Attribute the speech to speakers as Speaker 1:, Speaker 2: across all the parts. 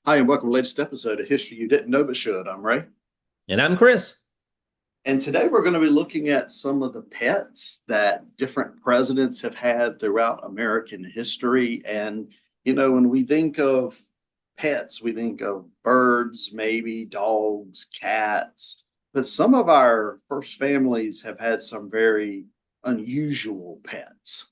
Speaker 1: Hi, and welcome to the latest episode of History You Didn't Know But Should. I'm Ray.
Speaker 2: And I'm Chris.
Speaker 1: And today we're going to be looking at some of the pets that different presidents have had throughout American history. And, when we think of pets, we think of birds, maybe dogs, cats. But some of our first families have had some very unusual pets.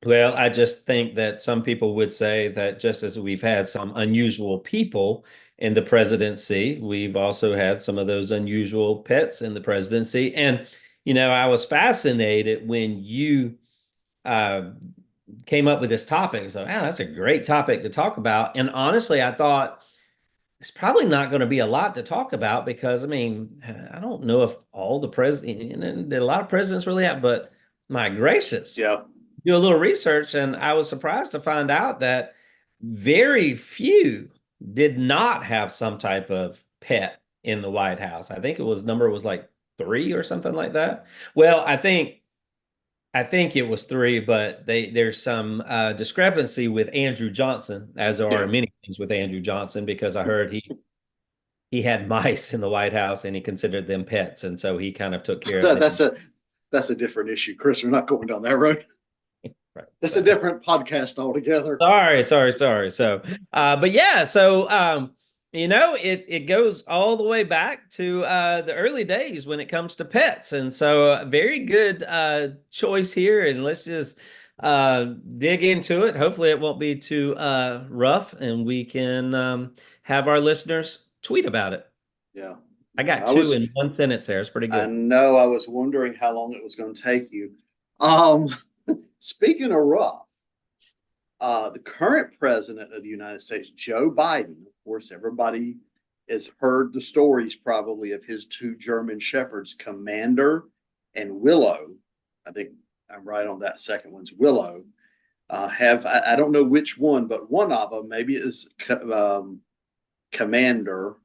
Speaker 2: Well, I just think that some people would say that just as we've had some unusual people in the presidency, we've also had some of those unusual pets in the presidency. And, I was fascinated when you uh, came up with this topic. So, wow, that's a great topic to talk about. And honestly, I thought it's probably not going to be a lot to talk about because, I mean, I don't know if all the presidents, and a lot of presidents really have, but my gracious,
Speaker 1: Yeah.
Speaker 2: do a little research, and I was surprised to find out that very few did not have some type of pet in the White House. I think number was like three or something like that. Well, I think it was three, but there's some discrepancy with Andrew Johnson, as there are
Speaker 1: Yeah.
Speaker 2: many things with Andrew Johnson, because I heard he had mice in the White House and he considered them pets, and so he kind of took care of
Speaker 1: That,
Speaker 2: them.
Speaker 1: that's a different issue, Chris. We're not going down that road.
Speaker 2: Right.
Speaker 1: That's a
Speaker 2: So
Speaker 1: different podcast altogether.
Speaker 2: sorry. So, but yeah, so it goes all the way back to the early days when it comes to pets, and so very good choice here. And let's just dig into it. Hopefully, it won't be too rough, and we can have our listeners tweet about it.
Speaker 1: Yeah.
Speaker 2: I
Speaker 1: Yeah.
Speaker 2: got two in one sentence there. It's pretty
Speaker 1: I
Speaker 2: good.
Speaker 1: know I was wondering how long it was going to take you. Um, Speaking of rough, the current president of the United States, Joe Biden, of course, everybody has heard the stories probably of his two German shepherds, Commander and Willow. I think I'm right on that second one's Willow. I don't know which one, but one of them maybe is Commander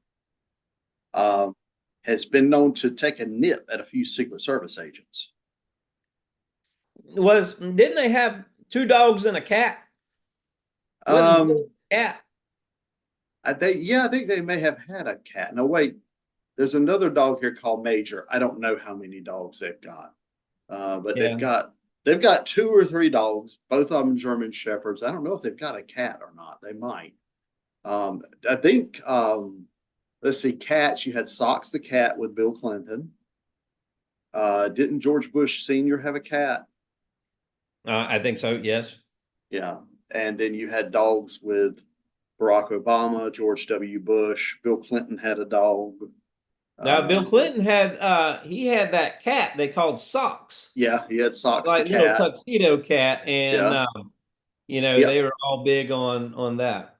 Speaker 1: um, has been known to take a nip at a few Secret Service agents.
Speaker 2: Didn't they have two dogs and a cat? Wasn't Bill
Speaker 1: Um,
Speaker 2: a cat?
Speaker 1: I think they may have had a cat. No, wait, there's another dog here called Major. I don't know how many dogs they've got, but
Speaker 2: Yeah.
Speaker 1: they've got two or three dogs, both of them German shepherds. I don't know if they've got a cat or not. They might. I think. Let's see, cats. You had Socks the cat with Bill Clinton. Didn't George Bush Sr. have a cat?
Speaker 2: I think so. Yes.
Speaker 1: Yeah. And then you had dogs with Barack Obama, George W. Bush, Bill Clinton had a dog.
Speaker 2: Now, Bill
Speaker 1: Um,
Speaker 2: Clinton had he had that cat they called Socks,
Speaker 1: yeah, he had Socks the
Speaker 2: like little
Speaker 1: cat.
Speaker 2: tuxedo cat, and
Speaker 1: Yeah. Yeah.
Speaker 2: they were all big on that.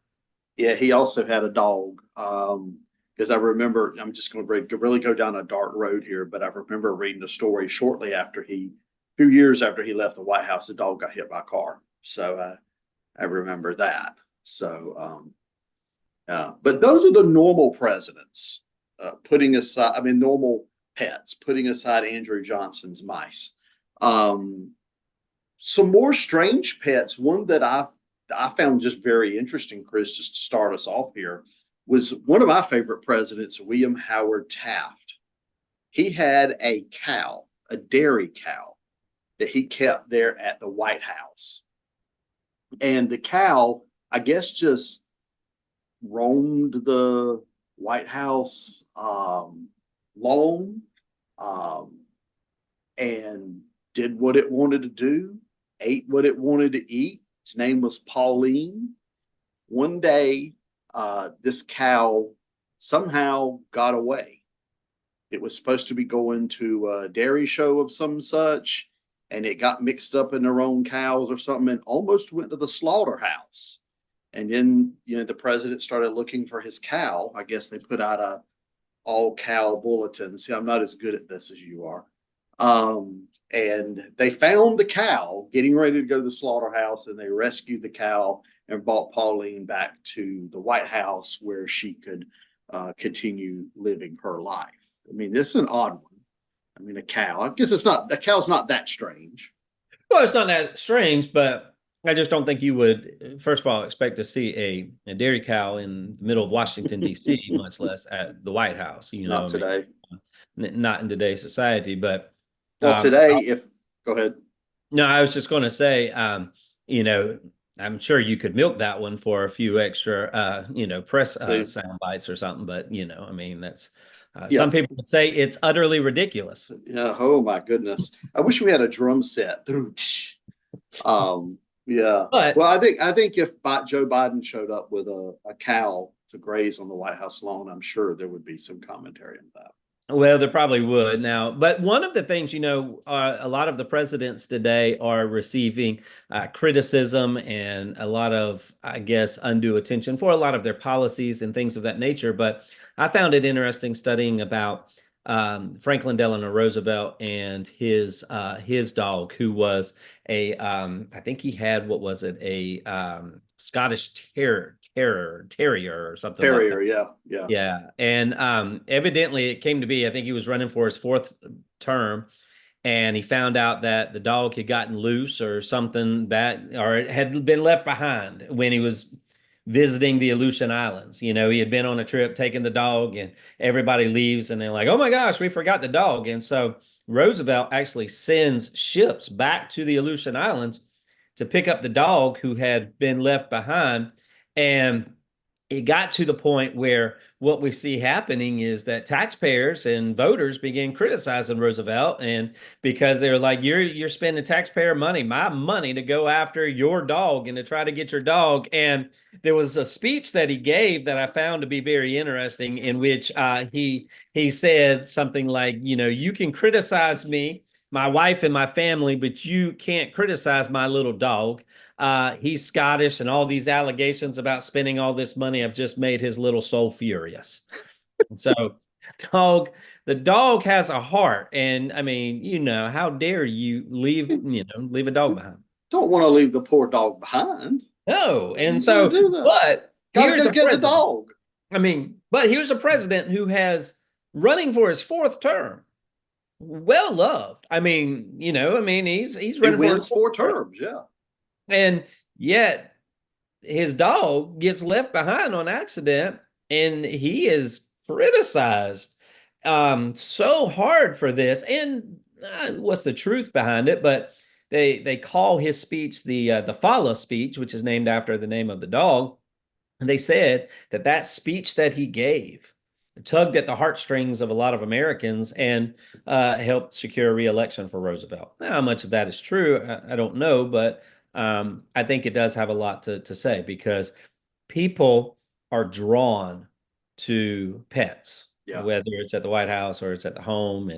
Speaker 1: Yeah, he also had a dog. Because I remember, I'm just going to really go down a dark road here, but I remember reading a story shortly after few years after he left the White House, the dog got hit by a car. So I remember that. So, but those are the normal presidents, putting aside, I mean, normal pets, putting aside Andrew Johnson's mice. Um, some more strange pets. One that I found just very interesting, Chris, just to start us off here, was one of my favorite presidents, William Howard Taft. He had a cow, a dairy cow, that he kept there at the White House. And the cow, I guess, just roamed the White House lawn um, and did what it wanted to do, ate what it wanted to eat. Its name was Pauline. One day, this cow somehow got away. It was supposed to be going to a dairy show of some such, and it got mixed up in their own cows or something and almost went to the slaughterhouse. And then, the president started looking for his cow. I guess they put out a all cow bulletin. See, I'm not as good at this as you are. And they found the cow getting ready to go to the slaughterhouse, and they rescued the cow and brought Pauline back to the White House where she could continue living her life. I mean, this is an odd one. I mean, a cow. I guess it's not, a cow's not that strange.
Speaker 2: Well, it's not that strange, but I just don't think you would, first of all, expect to see a dairy cow in the middle of Washington, D.C., much less at the White House.
Speaker 1: Not
Speaker 2: I mean,
Speaker 1: today.
Speaker 2: not in today's society. But
Speaker 1: Well,
Speaker 2: um,
Speaker 1: today, if go ahead.
Speaker 2: no, I was just going to say, you know, I'm sure you could milk that one for a few extra, press
Speaker 1: See,
Speaker 2: sound bites or something. But I mean, that's
Speaker 1: yeah,
Speaker 2: some people would say it's utterly ridiculous.
Speaker 1: yeah. Oh my goodness, I wish we had a drum set. Um, yeah.
Speaker 2: But
Speaker 1: Well, I think if Joe Biden showed up with a cow to graze on the White House lawn, I'm sure there would be some commentary on that.
Speaker 2: Well, there probably would now. But one of the things, a lot of the presidents today are receiving criticism and a lot of, I guess, undue attention for a lot of their policies and things of that nature. But I found it interesting studying about Franklin Delano Roosevelt and his dog, who was I think he had, what was it, a Scottish terrier or something like that.
Speaker 1: Terrier, yeah, yeah.
Speaker 2: Yeah. And evidently it came to be, I think he was running for his fourth term, and he found out that the dog had gotten loose or something, or it had been left behind when he was visiting the Aleutian Islands. He had been on a trip taking the dog, and everybody leaves and they're like, oh my gosh, we forgot the dog. And so Roosevelt actually sends ships back to the Aleutian Islands to pick up the dog who had been left behind. And it got to the point where what we see happening is that taxpayers and voters began criticizing Roosevelt, and because they're like, you're spending taxpayer money, my money, to go after your dog and to try to get your dog. And there was a speech that he gave that I found to be very interesting, in which he said something like, you can criticize me, my wife and my family, but you can't criticize my little dog. He's Scottish, and all these allegations about spending all this money have just made his little soul furious. And so, dog, the dog has a heart, and I mean, how dare you leave a dog behind?
Speaker 1: Don't want to leave the poor dog behind.
Speaker 2: No, and
Speaker 1: You got to
Speaker 2: so,
Speaker 1: do that.
Speaker 2: but
Speaker 1: Got to
Speaker 2: here's
Speaker 1: go
Speaker 2: a
Speaker 1: get the
Speaker 2: president.
Speaker 1: dog.
Speaker 2: I mean, but here's a president who has running for his fourth term, well loved. He's
Speaker 1: He
Speaker 2: running for his
Speaker 1: wins
Speaker 2: fourth
Speaker 1: four
Speaker 2: term,
Speaker 1: terms. Yeah.
Speaker 2: and yet his dog gets left behind on accident, and he is criticized so hard for this. And what's the truth behind it? But they call his speech the Fala speech, which is named after the name of the dog. And they said that speech that he gave tugged at the heartstrings of a lot of Americans and helped secure re-election for Roosevelt. Now, how much of that is true, I don't know, but I think it does have a lot to say, because people are drawn to pets,
Speaker 1: Yeah.
Speaker 2: whether it's at the White House or it's at the home,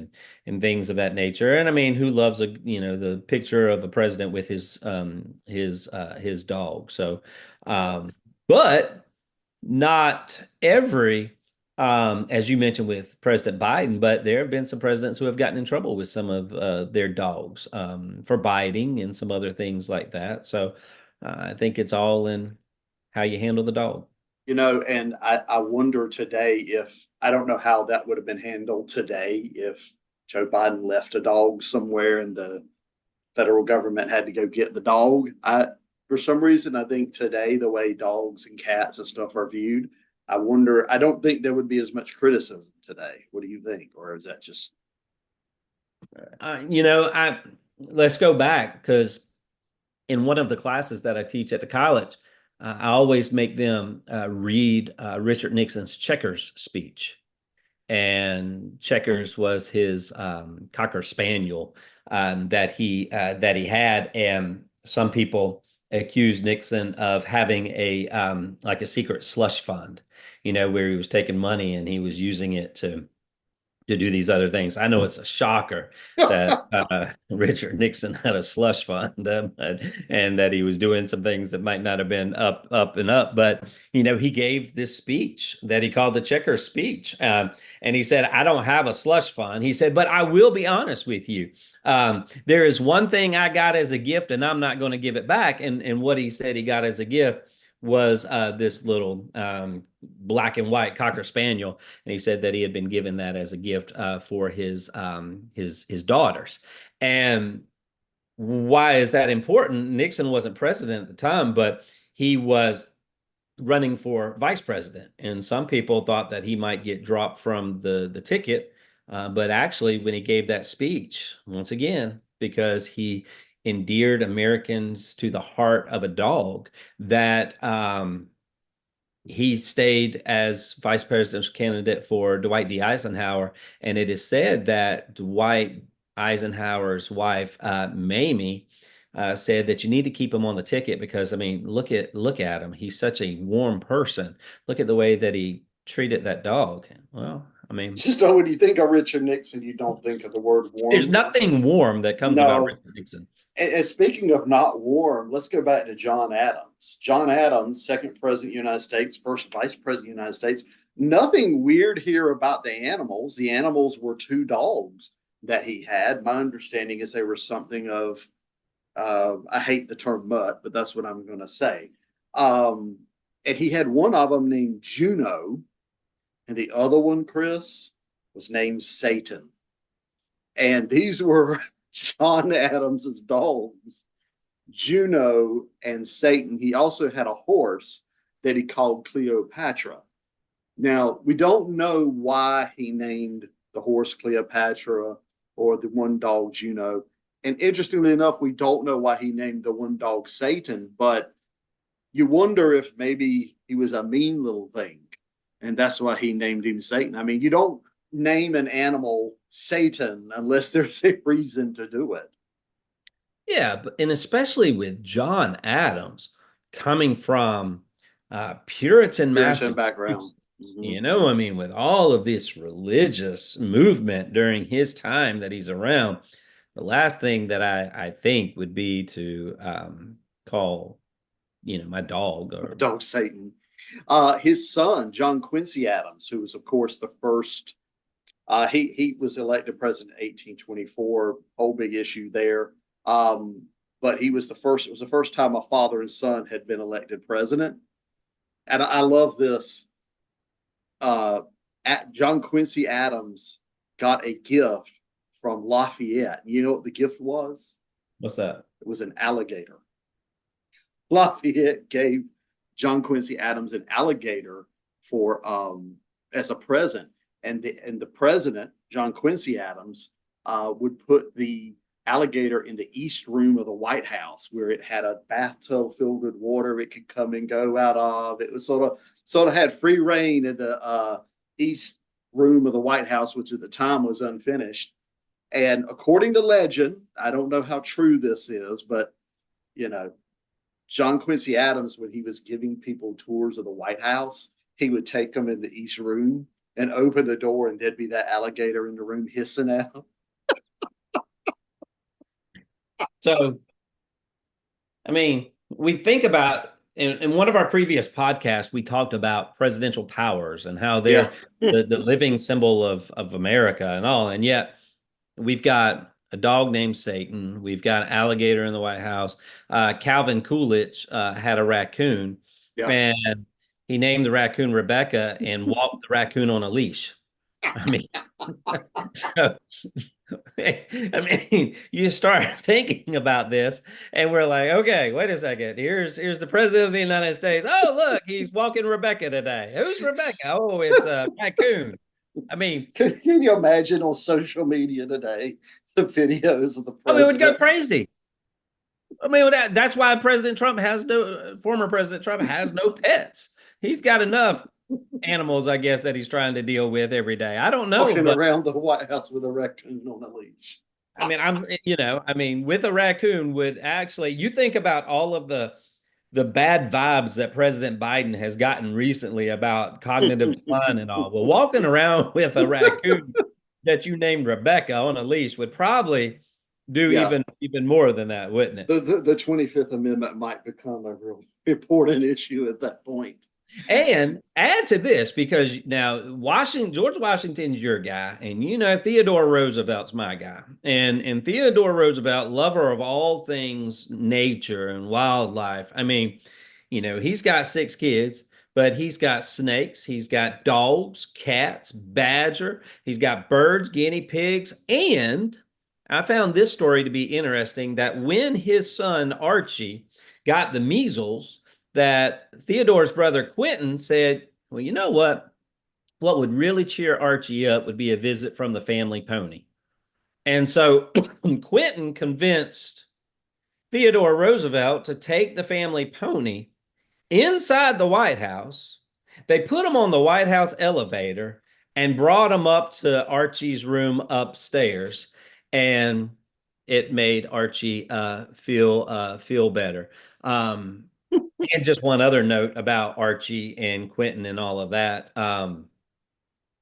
Speaker 2: and things of that nature. And I mean, who loves the picture of a president with his dog? So, um, but not every, as you mentioned with President Biden, but there have been some presidents who have gotten in trouble with some of their dogs for biting and some other things like that. So I think it's all in how you handle the dog.
Speaker 1: And I wonder today if I don't know how that would have been handled today if Joe Biden left a dog somewhere and the federal government had to go get the dog. For some reason, I think today, the way dogs and cats and stuff are viewed, I don't think there would be as much criticism today. What do you think? Or is that just,
Speaker 2: I let's go back, because in one of the classes that I teach at the college, I always make them read Richard Nixon's Checkers speech. And Checkers was his Cocker Spaniel that he had, and some people accused Nixon of having a like a secret slush fund, where he was taking money and he was using it to do these other things. I know it's a shocker that Richard Nixon had a slush fund, and that he was doing some things that might not have been up and up. But he gave this speech that he called the Checker speech, and he said, "I don't have a slush fund." He said, "But I will be honest with you. There is one thing I got as a gift, and I'm not going to give it back." And what he said he got as a gift was this little black and white Cocker Spaniel, and he said that he had been given that as a gift for his daughters. And why is that important? Nixon wasn't president at the time, but he was running for vice president. And some people thought that he might get dropped from the ticket. But actually, when he gave that speech, once again, because he endeared Americans to the heart of a dog, that he stayed as vice presidential candidate for Dwight D. Eisenhower. And it is said that Dwight Eisenhower's wife, Mamie, said that you need to keep him on the ticket because I mean, look at him. He's such a warm person. Look at the way that he treated that dog. Well, I mean,
Speaker 1: Just when you think of Richard Nixon, you don't think of the word
Speaker 2: there's
Speaker 1: warm.
Speaker 2: nothing warm that comes about
Speaker 1: No.
Speaker 2: Richard Nixon.
Speaker 1: And speaking of not warm, let's go back to John Adams. John Adams, second president of the United States, first vice president of the United States. Nothing weird here about the animals. The animals were two dogs that he had. My understanding is they were something of, I hate the term mutt, but that's what I'm going to say. And he had one of them named Juno, and the other one, Chris, was named Satan. And these were John Adams's dogs, Juno and Satan. He also had a horse that he called Cleopatra. Now, we don't know why he named the horse Cleopatra or the one dog Juno. And interestingly enough, we don't know why he named the one dog Satan, but you wonder if maybe he was a mean little thing. And that's why he named him Satan. I mean, you don't name an animal Satan unless there's a reason to do it.
Speaker 2: Yeah, and especially with John Adams coming from Puritan
Speaker 1: Puritan background.
Speaker 2: Massachusetts,
Speaker 1: Mm-hmm.
Speaker 2: I mean, with all of this religious movement during his time that he's around, the last thing that I think would be to call, my dog or
Speaker 1: Dog Satan. His son, John Quincy Adams, who was, of course, the first, he was elected president in 1824, whole big issue there. But he was the first, it was the first time a father and son had been elected president. And I love this. John Quincy Adams got a gift from Lafayette. You know what the gift was?
Speaker 2: what's that?
Speaker 1: It was an alligator. Lafayette gave John Quincy Adams an alligator for as a present, and the president John Quincy Adams would put the alligator in the east room of the White House, where it had a bathtub filled with water it could come and go out of. It was sort of had free reign in the east room of the White House, which at the time was unfinished. And according to legend, I don't know how true this is, but John Quincy Adams, when he was giving people tours of the White House, he would take them in the East Room and open the door, and there'd be that alligator in the room hissing out.
Speaker 2: So, I mean, we think about in one of our previous podcasts, we talked about presidential powers and how
Speaker 1: Yeah.
Speaker 2: they're the living symbol of America and all. And yet we've got a dog named Satan. We've got an alligator in the White House. Calvin Coolidge had a raccoon,
Speaker 1: Yeah.
Speaker 2: and he named the raccoon Rebecca and walked the raccoon on a leash. I mean, so I mean, you start thinking about this, and we're like, okay, wait a second. Here's the president of the United States. Oh, look, he's walking Rebecca today. Who's Rebecca? Oh, it's a raccoon. I mean,
Speaker 1: Can you imagine on social media today the videos of the
Speaker 2: it would go
Speaker 1: president?
Speaker 2: crazy. I mean, that's why former President Trump has no pets. He's got enough animals, I guess, that he's trying to deal with every day. I don't know,
Speaker 1: Walking
Speaker 2: but
Speaker 1: around the White House with a raccoon on a leash.
Speaker 2: I mean, with a raccoon would actually, you think about all of the bad vibes that President Biden has gotten recently about cognitive decline and all. Well, walking around with a raccoon that you named Rebecca on a leash would probably do
Speaker 1: Yeah.
Speaker 2: even more than that, wouldn't it?
Speaker 1: The 25th Amendment might become a real important issue at that point.
Speaker 2: And add to this, because now George Washington's your guy, and Theodore Roosevelt's my guy. And Theodore Roosevelt, lover of all things nature and wildlife. I mean, he's got 6 kids, but he's got snakes, he's got dogs, cats, badger, he's got birds, guinea pigs, and I found this story to be interesting, that when his son Archie got the measles, that Theodore's brother Quentin said, well, you know what? What would really cheer Archie up would be a visit from the family pony. And so Quentin convinced Theodore Roosevelt to take the family pony inside the White House. They put him on the White House elevator and brought him up to Archie's room upstairs, and it made Archie feel better. And just one other note about Archie and Quentin and all of that.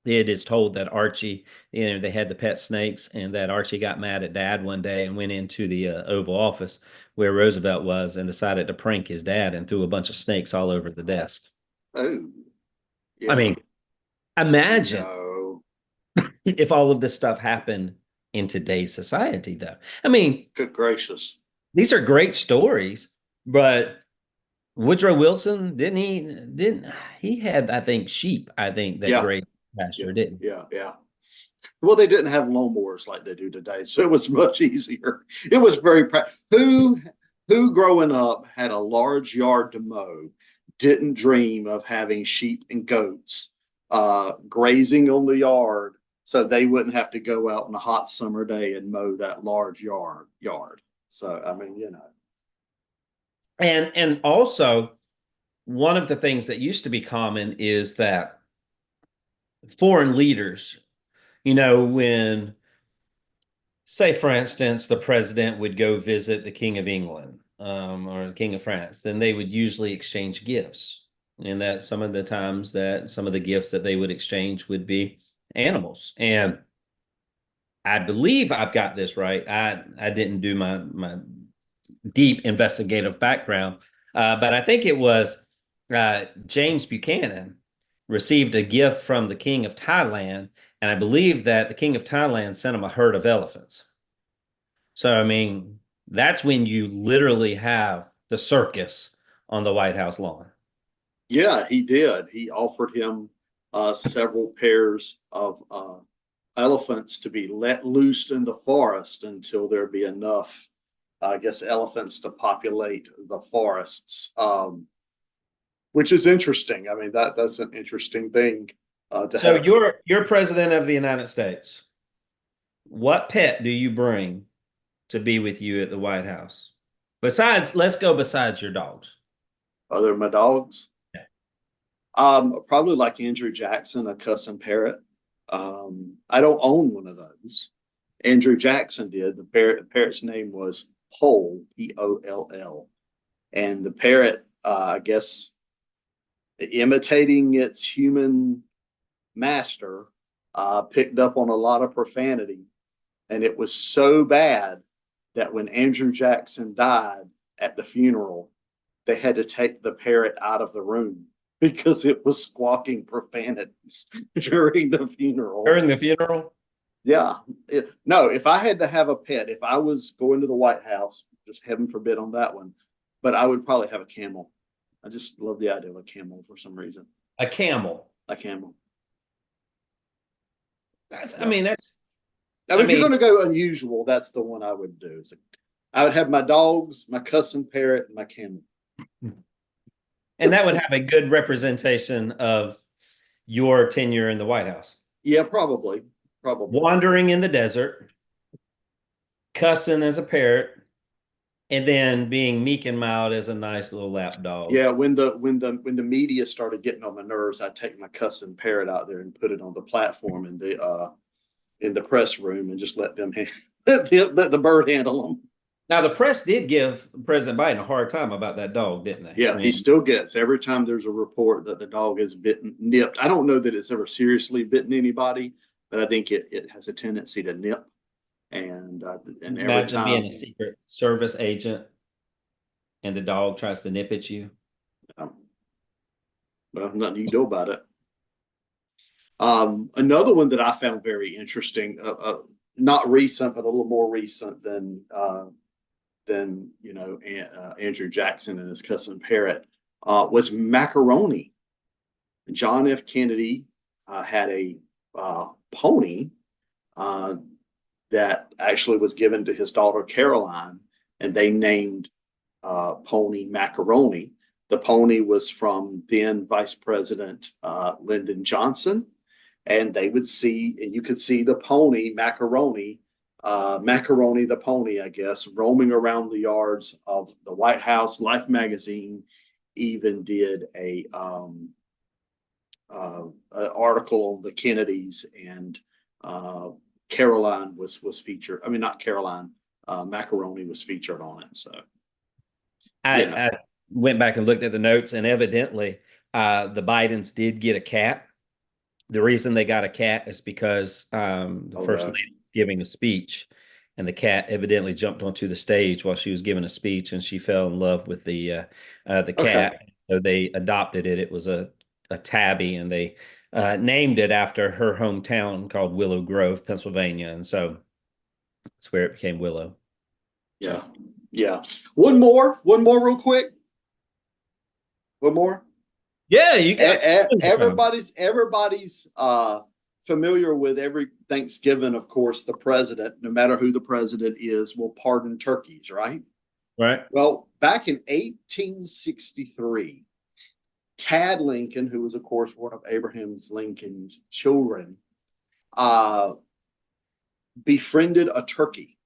Speaker 2: It is told that Archie, they had the pet snakes, and that Archie got mad at Dad one day and went into the Oval Office where Roosevelt was and decided to prank his dad and threw a bunch of snakes all over the desk.
Speaker 1: Oh,
Speaker 2: I
Speaker 1: yeah.
Speaker 2: mean, imagine
Speaker 1: No.
Speaker 2: if all of this stuff happened in today's society, though. I mean,
Speaker 1: Good gracious.
Speaker 2: these are great stories, but Woodrow Wilson, didn't he had, I think, sheep, I think, that
Speaker 1: Yeah.
Speaker 2: great pasture,
Speaker 1: Yeah.
Speaker 2: didn't he?
Speaker 1: Yeah. Yeah. Well, they didn't have lawnmowers like they do today, so it was much easier. It was very who growing up had a large yard to mow didn't dream of having sheep and goats grazing on the yard so they wouldn't have to go out on a hot summer day and mow that large yard. So I mean,
Speaker 2: And also, one of the things that used to be common is that foreign leaders, when, say, for instance, the president would go visit the King of England, or the King of France, then they would usually exchange gifts. And that some of the times that some of the gifts that they would exchange would be animals. And I believe I've got this right. I didn't do my deep investigative background, but I think it was James Buchanan received a gift from the King of Thailand, and I believe that the King of Thailand sent him a herd of elephants. So, I mean, that's when you literally have the circus on the White House lawn.
Speaker 1: yeah, he did. He offered him several pairs of elephants to be let loose in the forest until there be enough, I guess, elephants to populate the forests, which is interesting. I mean, that's an interesting thing to
Speaker 2: So
Speaker 1: have.
Speaker 2: you're president of the United States. What pet do you bring to be with you at the White House? Let's go besides your dogs.
Speaker 1: Other my dogs.
Speaker 2: Yeah.
Speaker 1: Probably like Andrew Jackson, a cuss and parrot. I don't own one of those. Andrew Jackson did. The parrot's name was Poll, Poll, and the parrot, I guess, imitating its human master, picked up on a lot of profanity, and it was so bad that when Andrew Jackson died at the funeral, they had to take the parrot out of the room because it was squawking profanities during the funeral.
Speaker 2: During the funeral?
Speaker 1: Yeah. No, if I had to have a pet, if I was going to the White House, just heaven forbid on that one, but I would probably have a camel. I just love the idea of a camel for some reason.
Speaker 2: A camel.
Speaker 1: A camel.
Speaker 2: That's, I
Speaker 1: Yeah.
Speaker 2: mean, that's,
Speaker 1: Now, if you're going to go unusual, that's the one I would do. I would have my dogs, my cussing parrot, and my camel.
Speaker 2: and that would have a good representation of your tenure in the White House.
Speaker 1: Yeah, probably. Probably.
Speaker 2: Wandering in the desert, cussing as a parrot, and then being meek and mild as a nice little lap dog.
Speaker 1: Yeah, when the media started getting on my nerves, I'd take my cussing parrot out there and put it on the platform in the press room and just let let the bird handle them.
Speaker 2: Now, the press did give President Biden a hard time about that dog, didn't they?
Speaker 1: Yeah, he still gets every time there's a report that the dog has nipped. I don't know that it's ever seriously bitten anybody, but I think it has a tendency to nip. And every
Speaker 2: Imagine
Speaker 1: time,
Speaker 2: being a Secret Service agent and the dog tries to nip at you.
Speaker 1: Well, nothing you can do about it. Another one that I found very interesting, not recent, but a little more recent than Andrew Jackson and his cousin parrot, was macaroni. John F. Kennedy had a pony that actually was given to his daughter Caroline, and they named pony Macaroni. The pony was from then Vice President Lyndon Johnson, and they would see, and you could see the pony Macaroni, Macaroni the pony, I guess, roaming around the yards of the White House. Life magazine even did an article on the Kennedys, and Caroline was featured. I mean, not Caroline, Macaroni was featured on it. So
Speaker 2: I went back and looked at the notes, and evidently the Bidens did get a cat. The reason they got a cat is because the first lady was giving a speech, and the cat evidently jumped onto the stage while she was giving a speech, and she fell in love with the cat.
Speaker 1: Okay.
Speaker 2: So they adopted it. It was a tabby, and they named it after her hometown called Willow Grove, Pennsylvania, and so that's where it became Willow.
Speaker 1: Yeah. Yeah. One more real quick. One more.
Speaker 2: Yeah, you got
Speaker 1: everybody's familiar with every Thanksgiving, of course, the president, no matter who the president is, will pardon turkeys, right?
Speaker 2: right.
Speaker 1: Well, back in 1863, Tad Lincoln, who was, of course, one of Abraham Lincoln's children, befriended a turkey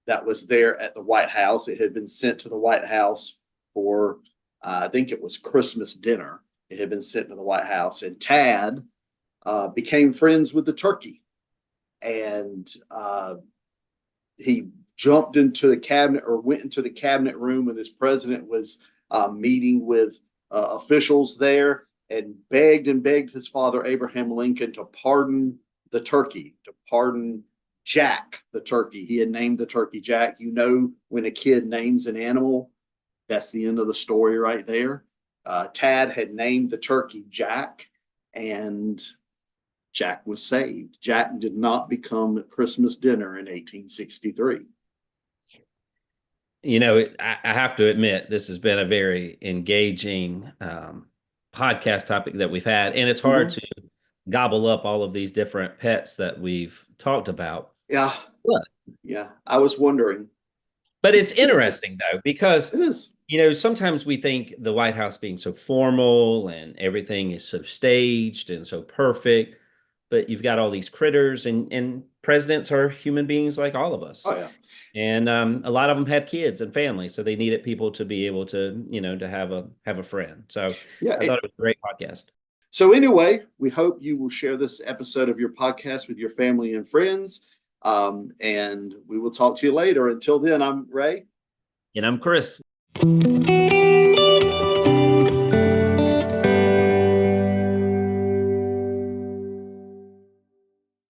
Speaker 1: that was there at the White House. It had been sent to the White House for, I think it was Christmas dinner. It had been sent to the White House, and Tad became friends with the turkey, and he jumped into the cabinet, or went into the cabinet room when this president was meeting with officials there, and begged his father Abraham Lincoln to pardon the turkey, to pardon Jack the turkey. He had named the turkey Jack. You know, when a kid names an animal, that's the end of the story right there. Tad had named the turkey Jack, and Jack was saved. Jack did not become Christmas dinner in 1863.
Speaker 2: You know, I have to admit, this has been a very engaging podcast topic that we've had, and it's hard to gobble up all of these different pets that we've talked about.
Speaker 1: Yeah.
Speaker 2: But,
Speaker 1: yeah, I was wondering.
Speaker 2: But it's interesting, though, because
Speaker 1: it is.
Speaker 2: You know, sometimes we think the White House being so formal and everything is so staged and so perfect, but you've got all these critters, and presidents are human beings like all of us.
Speaker 1: Oh, yeah.
Speaker 2: And a lot of them have kids and families, so they needed people to be able to, to have a friend. So
Speaker 1: yeah,
Speaker 2: I thought it was a great podcast.
Speaker 1: So anyway, we hope you will share this episode of your podcast with your family and friends. And we will talk to you later. Until then, I'm Ray.
Speaker 2: And I'm Chris.